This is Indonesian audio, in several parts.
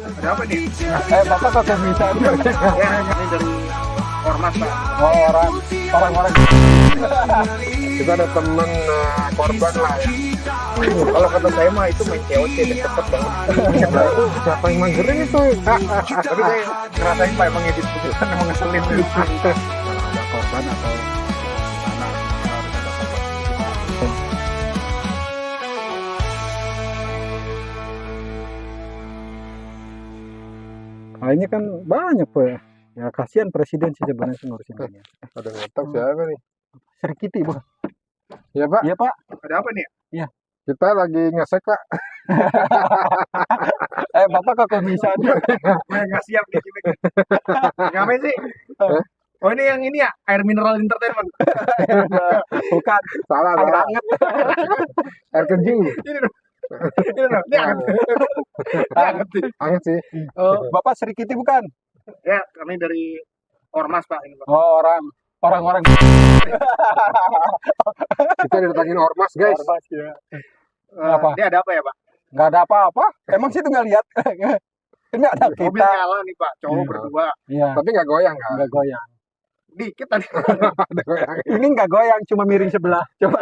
Ada apa nih? Bapak kok bisa Ya, ini dari Ormas, Pak. oh, orang-orang Kita ada temen korban lah ya. Kalau kata saya mah itu main COC dan cepet banget. Nah, itu siapa yang magerin itu? Tapi saya ngerasain Pak emang edit itu kan emang ngeselin. ada korban atau mana ini kan banyak Pak ya, kasihan presiden sih sebenarnya sih ngurusin ini. Ada ngetok siapa nih? Sri Kitty Pak. Ya Pak, Iya Pak. Ada apa nih? kita lagi ngesek Pak. Bapak kok bisa Nggak siap nih gimmick. Ngapain sih? Oh ini yang ini ya, air mineral entertainment. bukan Salah, air salah. hangat. Air kencing. Ini dong. Ini dong. Ini hangat. Ini hangat sih. Hangat sih. Bapak Sri Kitty bukan? Ya, kami dari Ormas Pak ini Pak. Oh, orang-orang Kita didatangin ormas guys. Ormas ya. Eh, Apa? Dia ada apa ya Pak? Nggak ada apa-apa. Emang situ nggak lihat? Ini ada Mobil kita. nyala nih Pak, cowok berdua. Iya. Tapi nggak goyang kan? Nggak goyang. Dikit tadi. Ada goyang. Ini nggak goyang, cuma miring sebelah. Coba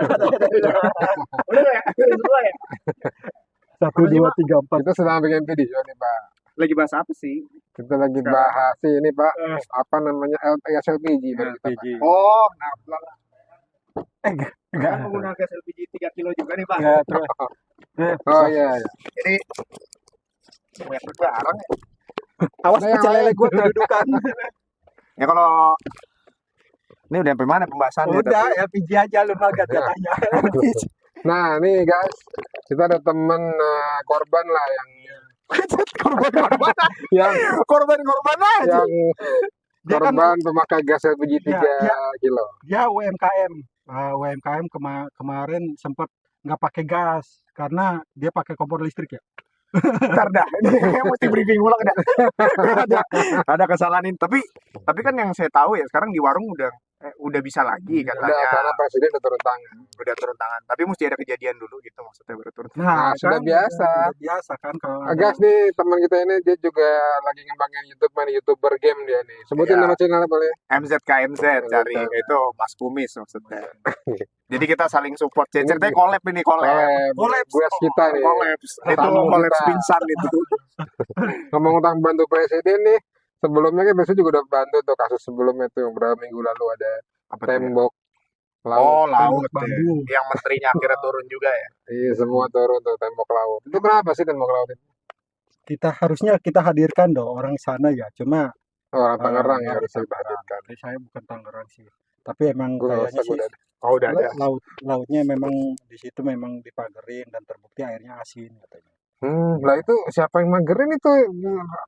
Udah ya? Semua ya? 1, 2, 3, 4. Kita sedang bikin video nih Pak. Lagi bahas apa sih? Kita lagi bahas ini Pak. Apa namanya LPG baru kita, Pak. Oh, nah, Enggak. kan pengguna gas LPG 3 kilo juga nih Pak. Nggak, terus. Oh iya, iya. Jadi banyak barang ya. Awas Nah, yang pecah lele lain. gue kedudukan. Ya kalau ini udah sampai mana pembahasannya? Udah, LPG aja lu mah gak tanya. Nah nih guys, kita ada temen korban lah yang Korban aja. yang Dia kan korban pemakai gas LPG 3 Iya, kilo. dia UMKM. UMKM kemarin sempat nggak pakai gas karena dia pakai kompor listrik ya. Ntar dah, ini mesti briefing ulang dah. ada kesalahan ini. Tapi kan yang saya tahu ya sekarang di warung udah bisa lagi Udah, katanya. karena presiden udah turun tangan. Udah turun tangan. Tapi mesti ada kejadian dulu gitu maksudnya baru turun tangan. Nah, sudah biasa. Sudah biasa kan kalau ada- Gas nih teman kita ini dia juga lagi ngembangin YouTube, main YouTuber game dia nih. Sebutin Iya. nama channel boleh. MZKMZ cari itu Mas Kumis maksudnya. Jadi kita saling support. Ceritanya collab ini collab. Gue kita nih. Collabs. Itu Tamu collabs kita. pingsan itu. Ngomong tentang bantu presiden nih. Sebelumnya kan biasanya juga udah bantu tuh kasus sebelumnya tuh yang berapa minggu lalu ada Apa tuh ya? tembok Oh, laut. laut bambu. ya. Yang menterinya akhirnya turun juga ya. Iya semua turun tuh tembok laut. Itu kenapa sih tembok laut itu? harusnya kita hadirkan dong orang sana ya. Cuma Orang Tangerang ya orang harus kita Tangerang. hadirkan. Saya bukan Tangerang sih. Tapi emang Gue kayaknya rasa sih udah. Oh, udah ada. lautnya memang di situ memang dipagerin dan terbukti airnya asin katanya. Lah itu siapa yang magerin itu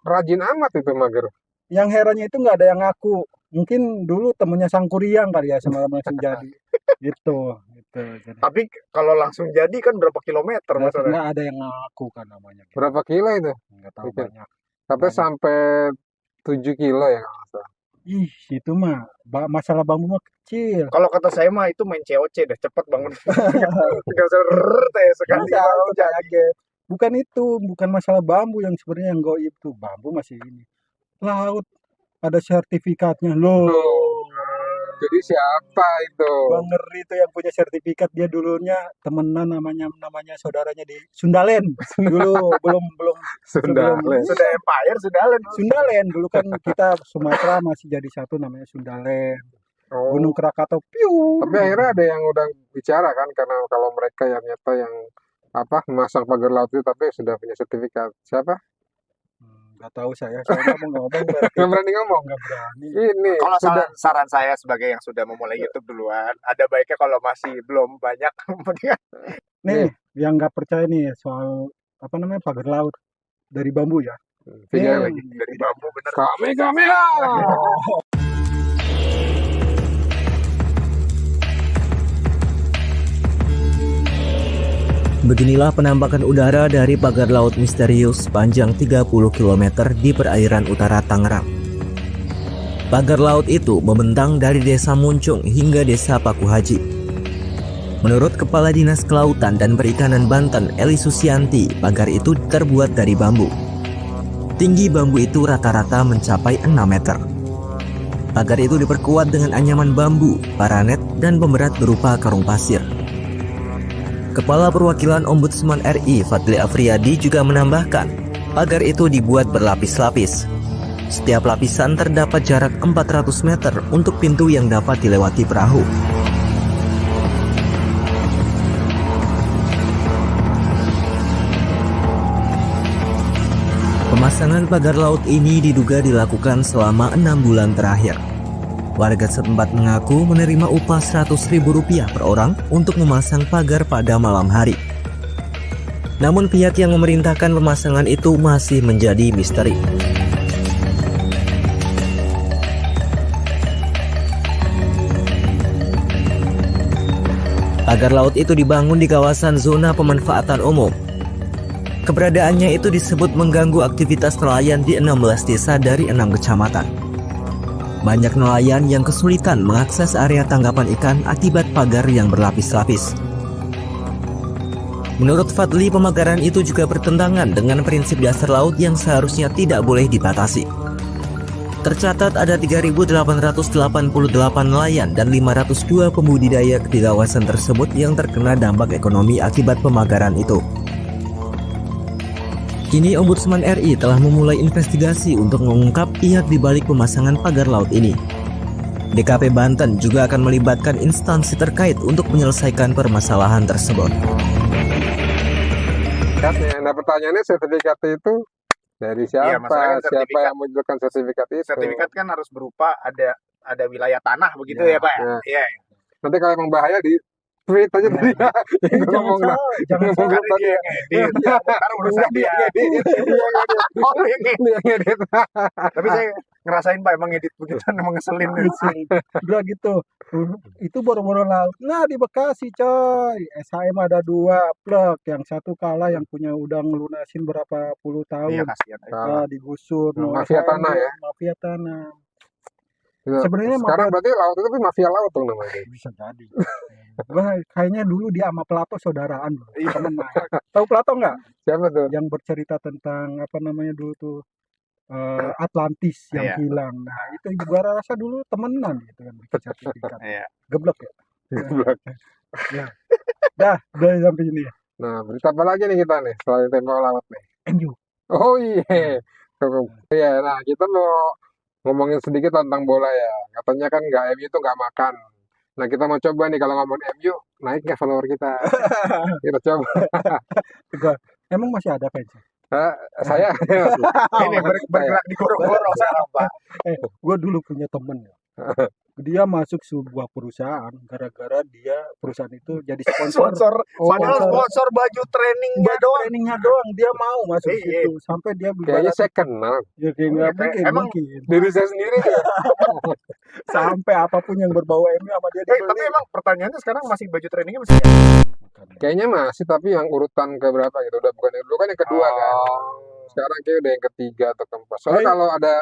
rajin amat itu mager. Yang herannya itu nggak ada yang ngaku. Mungkin dulu temennya Sangkuriang kali ya semalam langsung jadi. Gitu. Jadi, Tapi kalau langsung jadi kan berapa kilometer masalahnya? nggak ada yang ngaku kan namanya. Berapa kilo itu? Nggak tahu Bikin. banyak. Katanya Banyak. sampai 7 kilo ya kalau nggak salah. Ih, itu mah masalah bambu mah kecil. Kalau kata saya mah itu main COC deh, cepet banget. Tinggal sekali Bisa, mau percaya jadi. aja. Bukan itu, bukan masalah bambu yang sebenarnya yang goib tuh. Bambu masih ini. Laut ada sertifikatnya loh. Jadi siapa itu? Bang Ngeri itu yang punya sertifikat, dia dulunya temenan namanya saudaranya di Sundalen. Dulu belum Sunda. Sudah Empire, sudah Land. Sundalen dulu kan kita Sumatera masih jadi satu namanya Sundalen. Oh, Gunung Krakatau piu. Tapi akhirnya ada yang udah bicara kan karena kalau mereka yang nyata yang memasang pagar laut itu tapi sudah punya sertifikat. Siapa? Nggak tahu saya ngomong Nggak berani ngomong. nggak berani. Ini kalau sudah saran saya sebagai yang sudah memulai YouTube duluan, ada baiknya kalau masih belum banyak, mendingan Nih, yang nggak percaya nih soal apa namanya pagar laut dari bambu ya. video Nih, lagi. dari bambu bener. Kami. Beginilah penampakan udara dari pagar laut misterius sepanjang 30 km di perairan utara Tangerang. Pagar laut itu membentang dari desa Muncung hingga desa Paku Haji. Menurut Kepala Dinas Kelautan dan Perikanan Banten, Eli Susianti, pagar itu terbuat dari bambu. Tinggi bambu itu rata-rata mencapai 6 meter. Pagar itu diperkuat dengan anyaman bambu, paranet, dan pemberat berupa karung pasir. Kepala Perwakilan Ombudsman RI Fadli Afriyadi juga menambahkan, pagar itu dibuat berlapis-lapis. Setiap lapisan terdapat jarak 400 meter untuk pintu yang dapat dilewati perahu. Pemasangan pagar laut ini diduga dilakukan selama 6 bulan terakhir. Warga setempat mengaku menerima upah Rp100.000 per orang untuk memasang pagar pada malam hari. Namun pihak yang memerintahkan pemasangan itu masih menjadi misteri. Pagar laut itu dibangun di kawasan zona pemanfaatan umum. Keberadaannya itu disebut mengganggu aktivitas nelayan di 16 desa dari 6 kecamatan. Banyak nelayan yang kesulitan mengakses area tangkapan ikan akibat pagar yang berlapis-lapis. Menurut Fadli, pemagaran itu juga bertentangan dengan prinsip dasar laut yang seharusnya tidak boleh dibatasi. Tercatat ada 3.888 nelayan dan 502 pembudidaya di kawasan tersebut yang terkena dampak ekonomi akibat pemagaran itu. Kini Ombudsman RI telah memulai investigasi untuk mengungkap pihak di balik pemasangan pagar laut ini. DKP Banten juga akan melibatkan instansi terkait untuk menyelesaikan permasalahan tersebut. Nah, pertanyaannya sertifikat itu dari siapa? masalahnya Siapa sertifikat- yang menunjukkan sertifikat itu? Sertifikat kan harus berupa ada wilayah tanah begitu Ya, ya Pak? ya. Iya. Nanti kalau emang bahaya di tweet aja tadi ya. Yang gue ngomong dah. jangan Ngomong salah. Karena tadi dia ya. ngedit. Ntar urusan dia. Oh, dia ngedit. Dia ngedit. Tapi saya ngerasain Pak emang ngedit begituan emang ngeselin. Udah gitu. Itu boro-boro laut. Nah di Bekasi coy. SHM ada 2 plek. Yang satu kalah yang punya udah ngelunasin berapa puluh Iya tahun. kasihan. Nah, digusur. Nah, no mafia SHM, tanah ya. Mafia tanah. Iya. Sebenarnya Sekarang berarti laut itu mafia laut dong namanya. bisa jadi. Wah, kayaknya dulu dia sama Plato saudaraan. Iya. Temen main. Tahu Plato nggak? Siapa tuh? Yang bercerita tentang apa namanya dulu tuh Atlantis yang Iya. hilang. Nah itu gua rasa dulu temenan gitu kan bikin sertifikat. Iya. Geblek ya. Dah sampai sini ya. Nah, berita apa lagi nih kita nih selain tembok laut nih? MU. Oh iya. Iya, nah kita mau ngomongin sedikit tentang bola ya. Katanya kan nggak MU itu nggak makan. Nah kita mau coba nih kalau ngomongin MU naik nggak follower kita? Kita coba. Emang masih ada fans? Saya Ini bergerak di gorong-gorong sekarang Pak. Gue dulu punya temen ya. Dia masuk sebuah perusahaan gara-gara dia perusahaan itu jadi sponsor. Sponsor. Padahal sponsor baju trainingnya Buat doang. trainingnya doang dia mau masuk Iya. situ sampai dia kayaknya saya kenal ya kayak nggak Iya, mungkin, emang- mungkin. diri saya sendiri. Sampai apapun yang berbau MU sama dia Tapi dibeli. emang pertanyaannya sekarang masih baju trainingnya masih ada? Kayaknya masih tapi yang urutan ke berapa gitu udah bukan yang dulu kan yang kedua kan. Sekarang kayak udah yang ketiga atau keempat. Soalnya kalau ada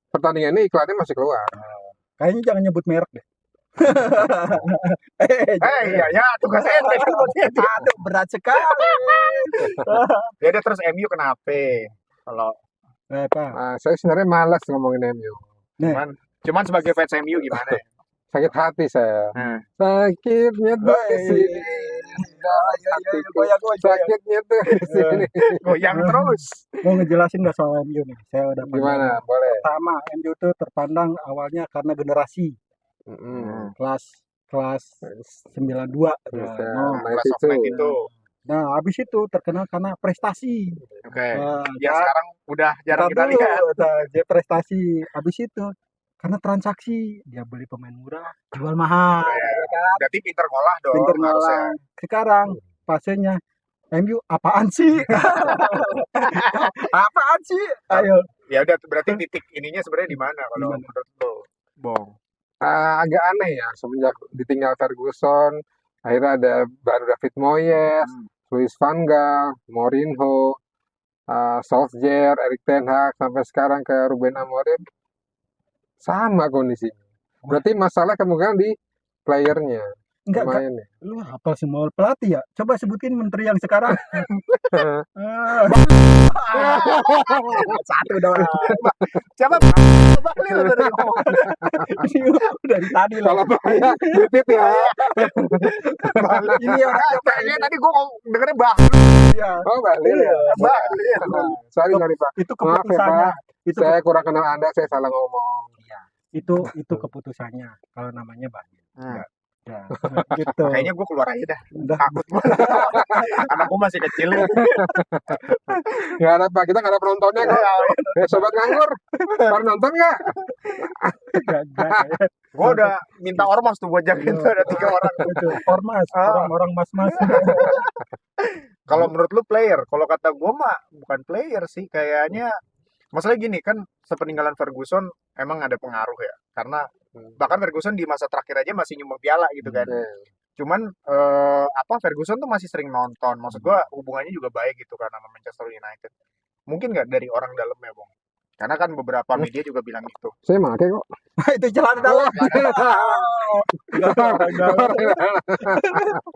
pertandingan ini iklannya masih keluar. Kayaknya jangan nyebut merek deh. Iya ya tugas ente kan buat dia. Aduh berat sekali. Ya udah terus MU kenapa? Kalau Apa? Nah, saya sebenarnya malas ngomongin MU. cuman sebagai fans MU gimana ya? Sakit hati saya. Nah. Sakitnya tuh di sini. Sakitnya tuh di sini. Goyang terus. Mau ngejelasin nggak soal MU nih? Saya udah Gimana? panjang. Boleh. Pertama, MU itu terpandang awalnya karena generasi Mm-mm. kelas 92. Bisa. Nah, Class of 92. Nah, habis itu terkenal karena prestasi. Oke. Nah, Ya sekarang udah jarang kita Ntar dulu, lihat. dia prestasi. Habis itu karena transaksi, dia beli pemain murah, jual mahal, ya kan? Berarti pinter ngolah dong. Pinter harusnya. ngolah. Sekarang fasenya MU apaan sih? Apaan sih? Ayo. Ya udah berarti titik ininya sebenarnya di mana kalau Di mana? menurut lo? Bong. Agak aneh ya semenjak ditinggal Ferguson, akhirnya ada baru David Moyes, Luis Van Gaal, Mourinho, Solskjaer, Erik ten Hag, sampai sekarang ke Ruben Amorim, sama kondisinya. Berarti masalah kemungkinan di playernya. Enggak, lumayan nih. lu hafal semua pelatih ya? Coba sebutin menteri yang sekarang. Ah, Satu dong. Siapa? Bahlil tadi ngomong. ini dari tadi loh. Kalau bahaya, repeat ya. Ini orangnya Kayaknya tadi gue dengernya Bahlil. ya. Oh, Bahlil ya. Bahlil. Sorry Pak. Itu Maaf ya, keputusannya. Pak. Itu Saya kurang kenal Anda, saya salah ngomong. itu keputusannya kalau namanya Bahlil. Hmm. Ya, gitu. Kayaknya gue keluar aja dah. Udah. Takut gue. Anak gue masih kecil ya. Nggak ada Pak, kita nggak ada penontonnya kok. Sobat nganggur, baru nonton nggak? Gagak ya. Gue udah minta ormas tuh buat jagain tuh ada 3 orang. Itu ormas, Ah. orang-orang mas-mas. Kalau menurut lu player, kalau kata gue mah bukan player sih, kayaknya masalah gini kan sepeninggalan Ferguson emang ada pengaruh ya, karena bahkan Ferguson di masa terakhir aja masih nyumbang piala gitu kan. Cuman Ferguson tuh masih sering nonton, maksud gue hubungannya juga baik gitu kan sama Manchester United. Mungkin nggak dari orang dalamnya, Bang? Karena kan beberapa media juga bilang gitu. Saya pakai kok. Itu celana dalam.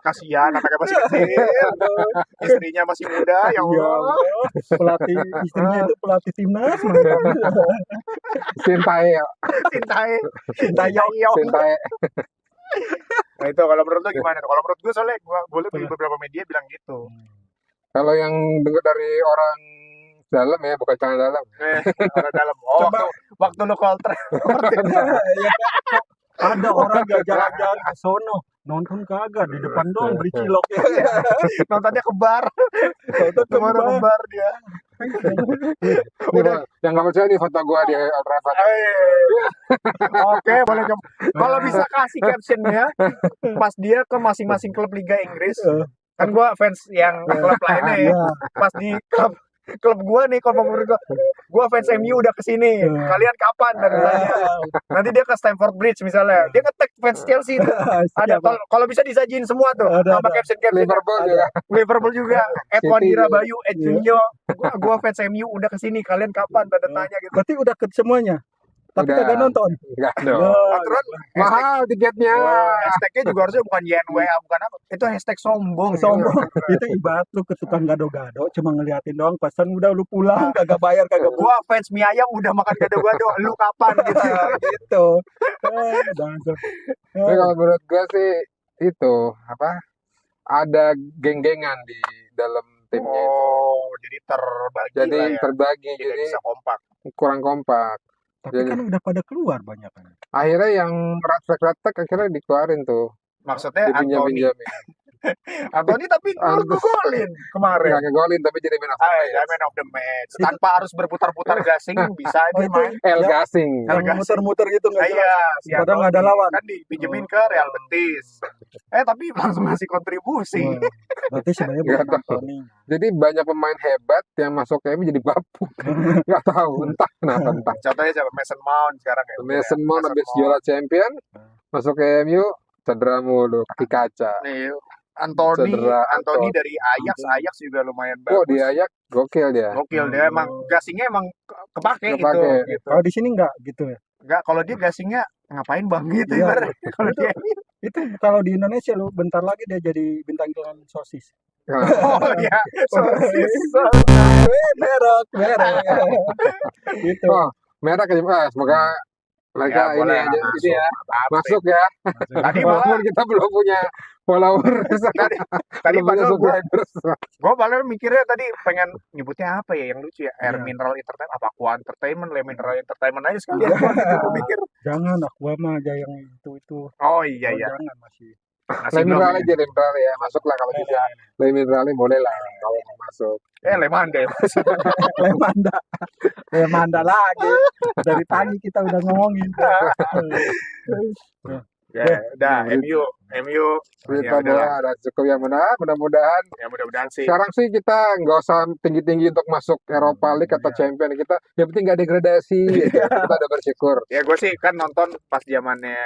Kasihan anaknya masih kecil, istrinya masih muda, ya Ya Allah. Allah, pelatih istrinya itu pelatih timnas. Sintae, Cintai, Sintayong. Sintae. Nah itu kalau menurut lu gimana? Kalau menurut gue soalnya gue lihat di beberapa media bilang gitu. Kalau yang dengar dari orang dalam ya, bukan celana dalam. Orang dalam. Oh, Coba. waktu lu call track. Ada orang gak jalan-jalan ke sono nonton kagak di depan dong beli cilok ya. Nontonnya ke bar. Nonton ke Kemana ke bar. bar dia. Udah, yang nggak percaya nih foto gua di Old Trafford. Oke, boleh coba. Kalau bisa kasih captionnya pas dia ke masing-masing klub Liga Inggris. Kan gua fans yang klub lainnya ya. Iya. Pas di klub gua nih, kalau favorit gua fans MU udah kesini. Kalian kapan? Dan tanya. Nanti dia ke Stamford Bridge misalnya. Dia nge-tag fans Chelsea. Ada kalau bisa disajiin semua tuh Ada, sama ada. caption Liverpool juga. Liverpool juga. City Wadira juga. Bayu, Junyo. Gua fans MU udah kesini. Kalian kapan? Tanda tanya gitu. Berarti udah ke semuanya. Tapi Udah. kagak nonton. Enggak dong. Aturan Mahal tiketnya. hashtagnya juga harusnya bukan YNWA, bukan apa. Itu hashtag sombong. Sombong. Itu ibarat lu ke tukang gado-gado cuma ngeliatin doang pesan udah lu pulang kagak bayar kagak Gua fans mie ayam udah makan gado-gado. Lu kapan gitu? gitu. Dasar. Tapi kalau menurut gua sih itu apa? Ada geng-gengan di dalam timnya itu. Oh, jadi terbagi Jadi lah ya. terbagi, Tidak jadi bisa kompak. kurang kompak. Tapi Jadi- kan udah pada keluar banyak kan. Akhirnya yang retak-retak akhirnya dikeluarin tuh, Maksudnya Anthony. dipinjam-pinjamin. Anthony tapi golin kemarin. Nggak ngegolin tapi jadi man of the match. Man of the match. Tanpa harus berputar-putar gasing bisa Oh, dia itu main. El Ya. Gasing. El Yang Gasing. muter-muter gitu nggak jelas. Iya, si Padahal nggak ada Anthony lawan. kan dipinjemin ke Real Betis. Tapi langsung ngasih kontribusi. Wah, berarti sebenarnya Nggak bukan tahu. Anthony. Jadi banyak pemain hebat yang masuk ke MU jadi bapuk. Nggak tahu, entah kenapa entah. Contohnya siapa? Mason Mount sekarang ya. Mason Mount habis juara champion, masuk ke MU, cedera mulu, kaki kaca. Nih, Anthony Cedera, Anthony Anthony. dari Ajax juga lumayan Oh, bagus. dia Ajax gokil dia. Gokil dia emang gasingnya emang kepake gitu. Kepake. gitu. Kalau di sini nggak gitu ya. Enggak, kalau dia gasingnya ngapain Bang gitu Iya. ibaratnya. Kalau dia Itu kalau di Indonesia lu bentar lagi dia jadi bintang iklan sosis. Nah, oh ya, sosis. Merek. Gitu. Oh, merah ke semoga mereka Ya, boleh ini aja masuk. ini ya Apa-apa. masuk ya. Tadi Walaupun malah kita belum punya followers, tadi belum punya padahal subscribers. gue malah mikirnya tadi pengen nyebutnya apa ya yang lucu ya, Air Iya. Mineral Entertainment apa Aqua Entertainment, Le Mineral Entertainment aja sekalian. Gue mikir. Jangan Aqua mah aja yang itu. Oh iya Oh, ya. jangan masih. Masih Mineral belum. aja mineral ya, masuklah kalau bisa. Mineral boleh lah kalau mau masuk. Le Mande. Lemanda lagi. Dari tadi kita udah ngomongin. Ya, udah gitu. MU. Berita Ya udahlah. bola ada cukup yang benar, mudah-mudahan. Ya mudah-mudahan sih. Sekarang sih kita nggak usah tinggi-tinggi untuk masuk Eropa League atau Champion. Kita yang penting nggak degradasi. Kita udah bersyukur. Ya gue sih kan nonton pas zamannya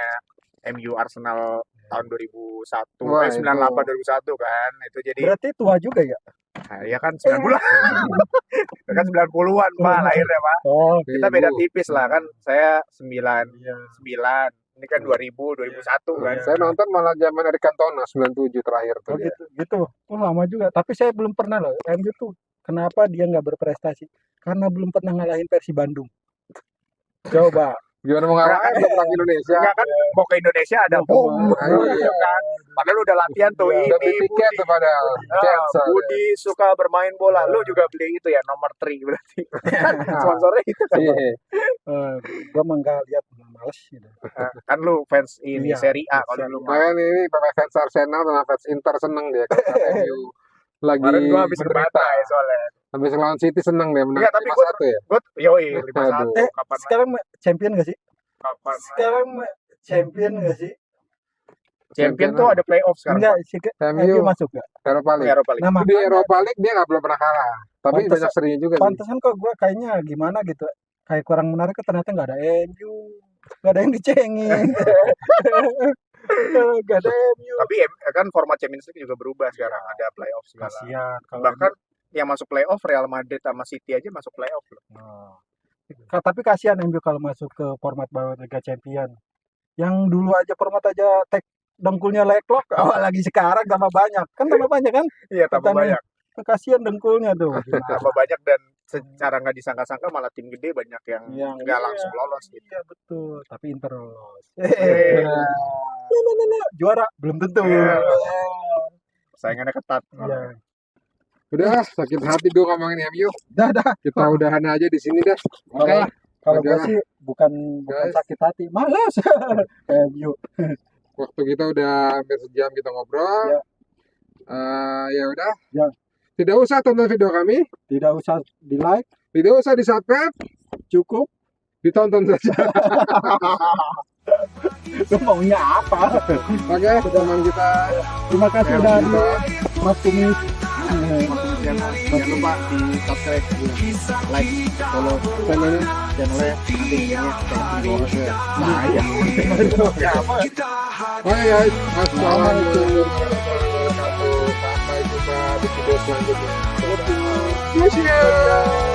MU Arsenal tahun 2001, Wah, 98 2001 kan. Itu jadi Berarti tua juga ya? ya kan 90-an. Ya kan 90-an Pak lahirnya Pak. Oh, Kita beda Ibu. tipis lah kan. Saya 99. Ini kan 2001 kan. Saya nonton malah zaman Eric Cantona 97 terakhir tuh Oh dia. gitu. Oh lama juga. Tapi saya belum pernah loh. MU tuh kenapa dia nggak berprestasi? Karena belum pernah ngalahin Persib Bandung. Coba. Gimana mau ngalahin orang Indonesia? Enggak kan mau ke Indonesia ada bom gitu kan. Padahal udah latihan tuh Udah beli ini tiket tuh padahal. Cancel. Budi suka bermain bola. Lu juga beli itu ya nomor 3 berarti. Kan sponsornya itu kan. Iya. Gua mah nggak lihat, males gitu. Kan lu fans ini Iya. Serie A kalau lu mah. Makanya ini pemain fans Arsenal sama fans Inter seneng dia kalau MU lagi Kemarin gua habis menderita. berbatai soalnya. Habis lawan City seneng dia menang Enggak, tapi gua 5-1 ya. Gua yoi 5-1 Aduh. kapan Sekarang champion gak sih? kapan Sekarang champion gak sih? champion tuh ada playoff sekarang. Enggak, si MU MU masuk gak? Eropa League. Eropa League. Nah, Di makanya Eropa League dia nggak belum pernah kalah. Tapi Pantes- banyak serinya juga sih. pantesan kok gua kayaknya gimana gitu. Kayak kurang menarik, ternyata nggak ada MU. Nggak ada yang dicengin. Nggak ada MU. Tapi kan format Champions League juga berubah sekarang, ada playoff segala. Kasihan kalau Bahkan yang masuk playoff Real Madrid sama City aja masuk playoff loh. Tapi kasihan MU kalau masuk ke format baru Liga Champion. Yang dulu aja format aja dengkulnya leklok, lagi sekarang tambah banyak. Kan tambah banyak kan? Iya, tambah Pertandingan. banyak. Kasihan dengkulnya tuh. Tambah banyak dan secara nggak disangka-sangka malah tim gede banyak yang Yang nggak iya. langsung lolos gitu. Iya betul, tapi Inter lolos. Iya. Juara belum tentu. Iya. Saingannya ketat. Iya. Udah sakit hati dulu ngomongin MU. Dah. Kita udahan aja di sini dah. Oke. Kalau gue Udah. sih bukan Guys. sakit hati, malas. MU. Waktu kita udah hampir sejam kita ngobrol. Ya. Ya udah. Ya. Tidak usah tonton video kami. Tidak usah di like, Tidak usah di subscribe. cukup. Ditonton saja. Lu maunya apa? Oke, teman kita. Terima kasih Ya, dari kita. Mas Kumis. Jangan lupa di subscribe, di like, follow Channelnya. channelnya nanti ini di bawah ya. Nah, ya. Oke guys, assalamualaikum warahmatullahi wabarakatuh. Sampai jumpa di video selanjutnya. Terima kasih.